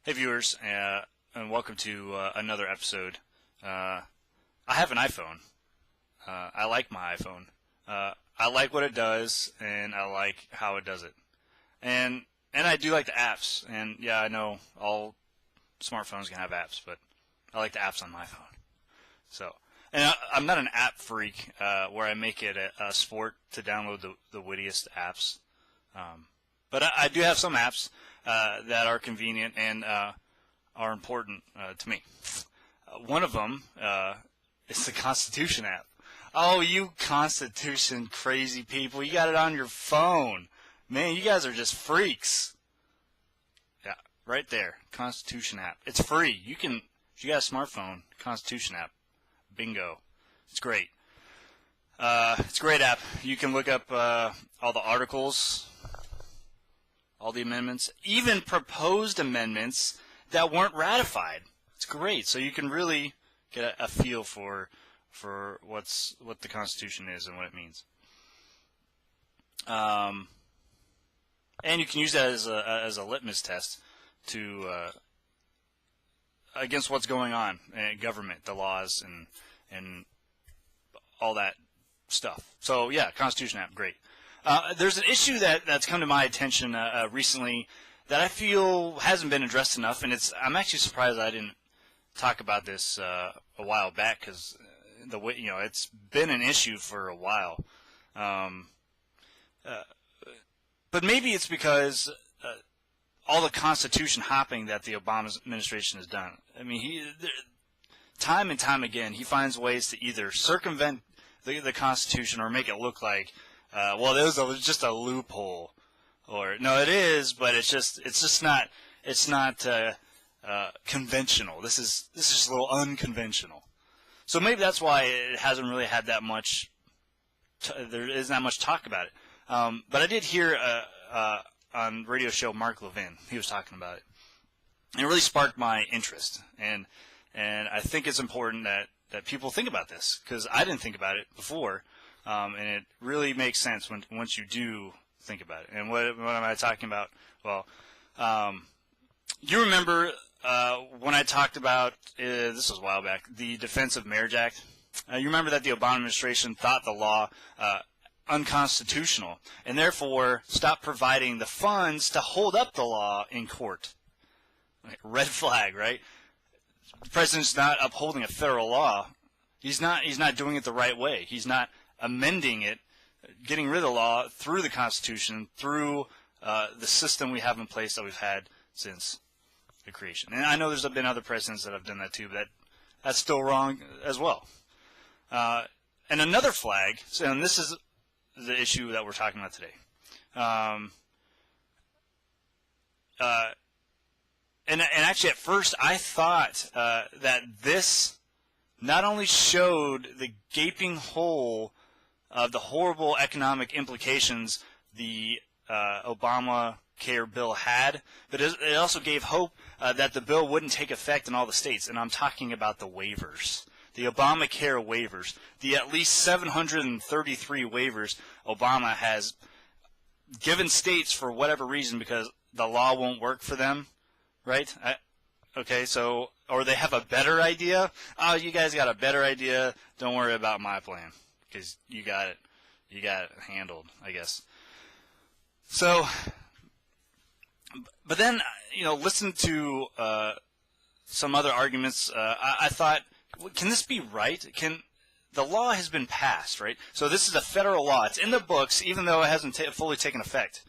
Hey viewers, and welcome to another episode. I have an iPhone. I like my iPhone. I like what it does, and I like how it does it. And I do like the apps. And yeah, I know all smartphones can have apps, but I like the apps on my phone. So, and I'm not an app freak where I make it a sport to download the wittiest apps. But I do have some apps that are convenient and are important to me. One of them is the Constitution app. Oh, you Constitution crazy people. You got it on your phone. Man, you guys are just freaks. Yeah, right there. Constitution app. It's free. If you got a smartphone, Constitution app. Bingo. It's great. It's a great app. You can look up all the articles, all the amendments, even proposed amendments that weren't ratified. It's great. So you can really get a feel for what the Constitution is and what it means. And you can use that as a litmus test to against what's going on in government, the laws, and all that stuff. So yeah, Constitution app, great. There's an issue that's come to my attention recently that I feel hasn't been addressed enough, and I'm actually surprised I didn't talk about this a while back, because it's been an issue for a while. But maybe it's because all the Constitution hopping that the Obama administration has done. I mean, time and time again, he finds ways to either circumvent the Constitution or make it look like, well, it was just a loophole, or no, it is, but it's just not conventional. This is just a little unconventional. So maybe that's why it hasn't really had that much. There isn't that much talk about it. But I did hear on radio show Mark Levin. He was talking about it, and it really sparked my interest. And I think it's important that people think about this, because I didn't think about it before, and it really makes sense once you do think about it. And what am I talking about? Well, you remember when I talked about this was a while back, the Defense of Marriage Act. You remember that the Obama administration thought the law unconstitutional, and therefore stopped providing the funds to hold up the law in court. Red flag, right? The president's not upholding a federal law. He's not doing it the right way. He's not amending it, getting rid of the law through the Constitution, through the system we have in place that we've had since the creation. And I know there's been other presidents that have done that too, but that's still wrong as well. And another flag, and this is the issue that we're talking about today. And actually, at first, I thought that this not only showed the gaping hole of the horrible economic implications the Obamacare bill had, but it also gave hope that the bill wouldn't take effect in all the states. And I'm talking about the waivers. The Obamacare waivers, the at least 733 waivers Obama has given states for whatever reason, because the law won't work for them, right? Okay, so, or they have a better idea. Oh, you guys got a better idea. Don't worry about my plan, because you got it handled, I guess. So, but then, listen to some other arguments. I thought, can this be right? The law has been passed, right? So this is a federal law. It's in the books, even though it hasn't fully taken effect.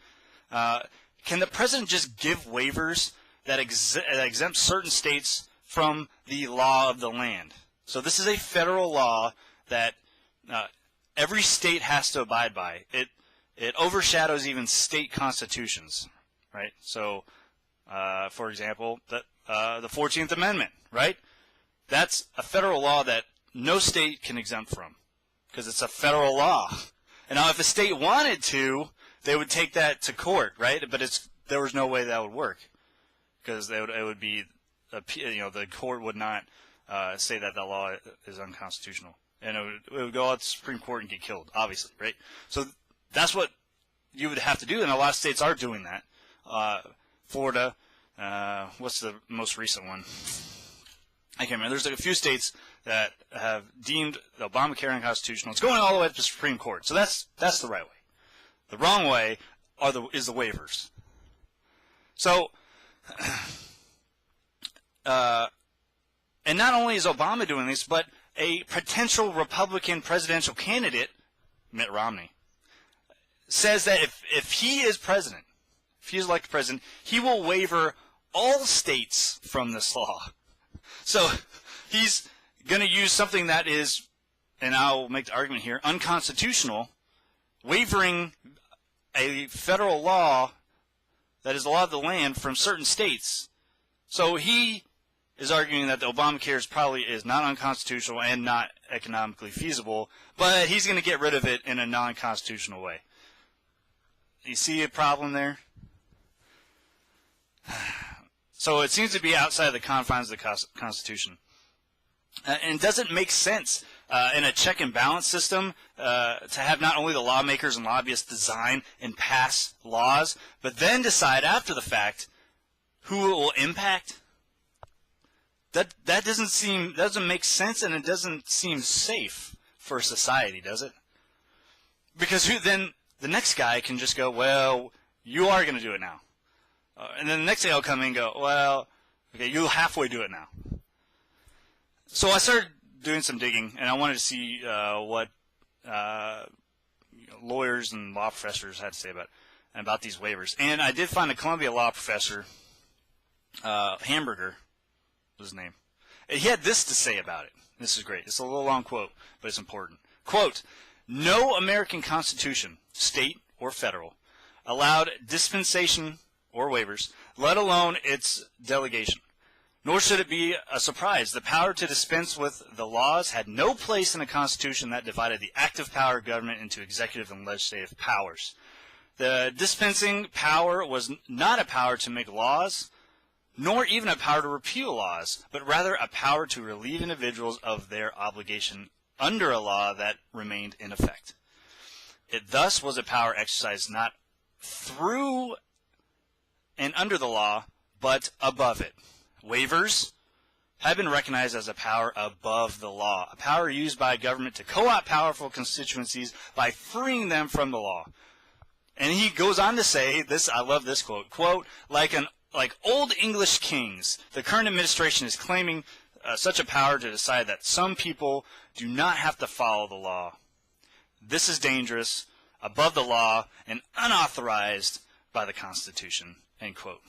Can the president just give waivers that exempt certain states from the law of the land? So this is a federal law that every state has to abide by. It overshadows even state constitutions, right? So, for example, the 14th Amendment, right? That's a federal law that no state can exempt from, because it's a federal law. And now if a state wanted to, they would take that to court, right? But there was no way that would work, because it would be, the court would not say that the law is unconstitutional. And it would go out to the Supreme Court and get killed, obviously, right? So that's what you would have to do, and a lot of states are doing that. Florida, What's the most recent one? I can't remember. There's like a few states that have deemed Obamacare unconstitutional. It's going all the way up to the Supreme Court. So that's the right way. The wrong way is the waivers. So, and not only is Obama doing this, but a potential Republican presidential candidate, Mitt Romney, says that if he is president, if he is elected president, he will waiver all states from this law. So he's going to use something that is, and I'll make the argument here, unconstitutional, wavering a federal law that is the law of the land from certain states. So he is arguing that the Obamacare is not unconstitutional and not economically feasible, but he's going to get rid of it in a non-constitutional way. You see a problem there? So it seems to be outside the confines of the Constitution. And does it make sense in a check and balance system to have not only the lawmakers and lobbyists design and pass laws, but then decide after the fact who it will impact? That doesn't make sense, and it doesn't seem safe for society, does it? Because then the next guy can just go, well, you are going to do it now. And then the next day I'll come in and go, well, okay, you'll halfway do it now. So I started doing some digging, and I wanted to see what lawyers and law professors had to say about these waivers. And I did find a Columbia law professor, Hamburger was his name. And he had this to say about it. This is great. It's a little long quote, but it's important. Quote, "No American Constitution, state or federal, allowed dispensation or waivers, let alone its delegation. Nor should it be a surprise. The power to dispense with the laws had no place in a constitution that divided the active power of government into executive and legislative powers. The dispensing power was not a power to make laws, nor even a power to repeal laws, but rather a power to relieve individuals of their obligation under a law that remained in effect. It thus was a power exercised not through and under the law, but above it. Waivers have been recognized as a power above the law, a power used by government to co-opt powerful constituencies by freeing them from the law." And he goes on to say, this, I love this quote, quote, like old English kings, the current administration is claiming such a power to decide that some people do not have to follow the law. This is dangerous, above the law, and unauthorized by the Constitution, end quote.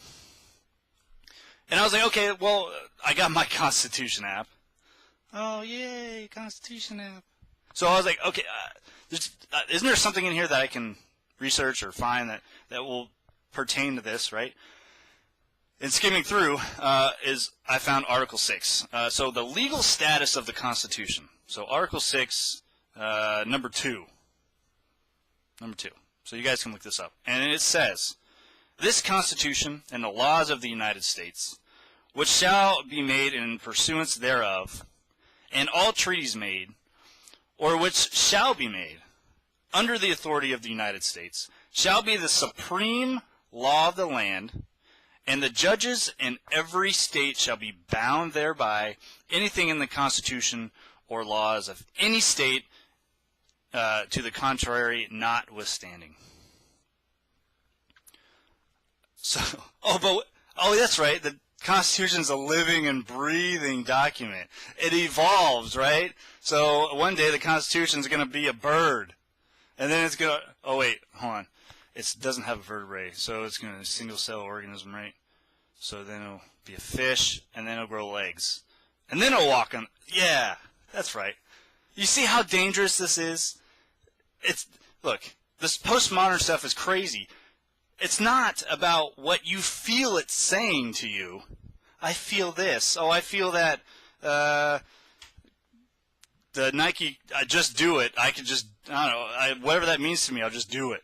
And I was like, okay, well, I got my Constitution app. Oh, yay, Constitution app. So I was like, okay, isn't there something in here that I can research or find that will pertain to this, right? And skimming through, I found Article 6. So the legal status of the Constitution. So Article 6, number 2. Number 2. So you guys can look this up. And it says, "This Constitution and the laws of the United States, which shall be made in pursuance thereof, and all treaties made, or which shall be made, under the authority of the United States, shall be the supreme law of the land, and the judges in every state shall be bound thereby, anything in the Constitution or laws of any state to the contrary notwithstanding." So, that's right. The Constitution is a living and breathing document. It evolves, right? So one day the Constitution is going to be a bird, and then it's going to. Oh wait, hold on. It doesn't have a vertebrae, so it's going to be a single-cell organism, right? So then it'll be a fish, and then it'll grow legs, and then it'll walk on. Yeah, that's right. You see how dangerous this is? Look, this postmodern stuff is crazy. It's not about what you feel it's saying to you. I feel this. Oh, I feel that the Nike, I just do it. I could just, I don't know, whatever that means to me, I'll just do it.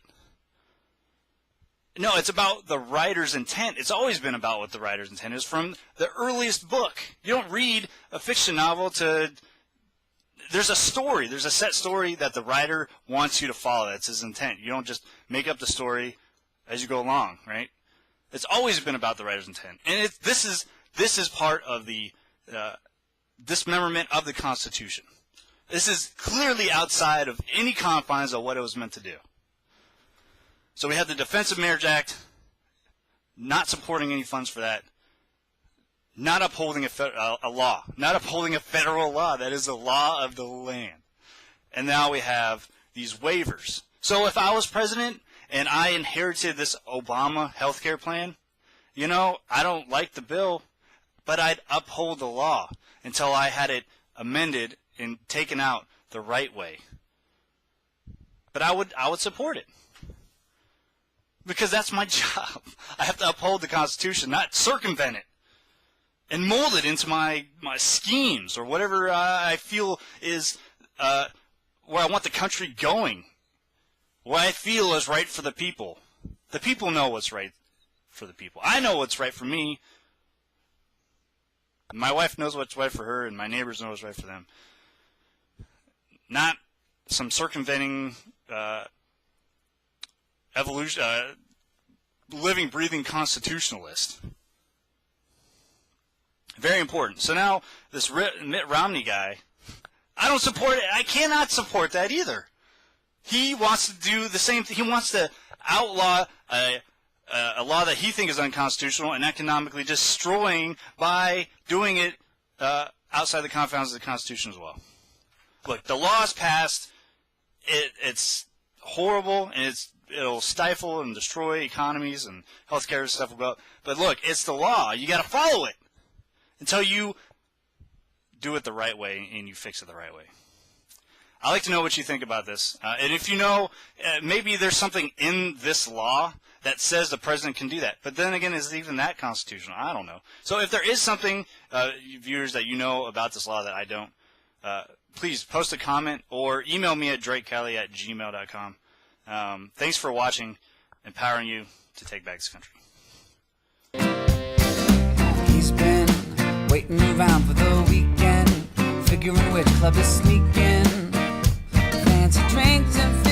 No, it's about the writer's intent. It's always been about what the writer's intent is from the earliest book. You don't read a fiction novel there's a story. There's a set story that the writer wants you to follow. That's his intent. You don't just make up the story as you go along, right? It's always been about the writer's intent, and this is part of the dismemberment of the Constitution. This is clearly outside of any confines of what it was meant to do. So we have the Defense of Marriage Act, not supporting any funds for that, not upholding a law, not upholding a federal law. That is the law of the land. And now we have these waivers. So if I was president and I inherited this Obama healthcare plan, I don't like the bill, but I'd uphold the law until I had it amended and taken out the right way. But I would support it. Because that's my job. I have to uphold the Constitution, not circumvent it and mold it into my schemes or whatever I feel is where I want the country going, what I feel is right for the people. The people know what's right for the people. I know what's right for me. My wife knows what's right for her, and my neighbors know what's right for them. Not some circumventing living, breathing constitutionalist. Very important. So now this Mitt Romney guy, I don't support it. I cannot support that either. He wants to do the same thing. He wants to outlaw a law that he thinks is unconstitutional and economically destroying by doing it outside the confines of the Constitution as well. Look, the law is passed. It's horrible, and it'll stifle and destroy economies, and healthcare and stuff will go up. But look, it's the law. You got to follow it until you do it the right way and you fix it the right way. I'd like to know what you think about this. And if you know, maybe there's something in this law that says the president can do that. But then again, is even that constitutional? I don't know. So if there is something, viewers, that you know about this law that I don't, please post a comment or email me at drakekelley@gmail.com. Thanks for watching, empowering you to take back this country. He's been waiting around for the weekend, figuring which club is sneaking. Fancy drinks and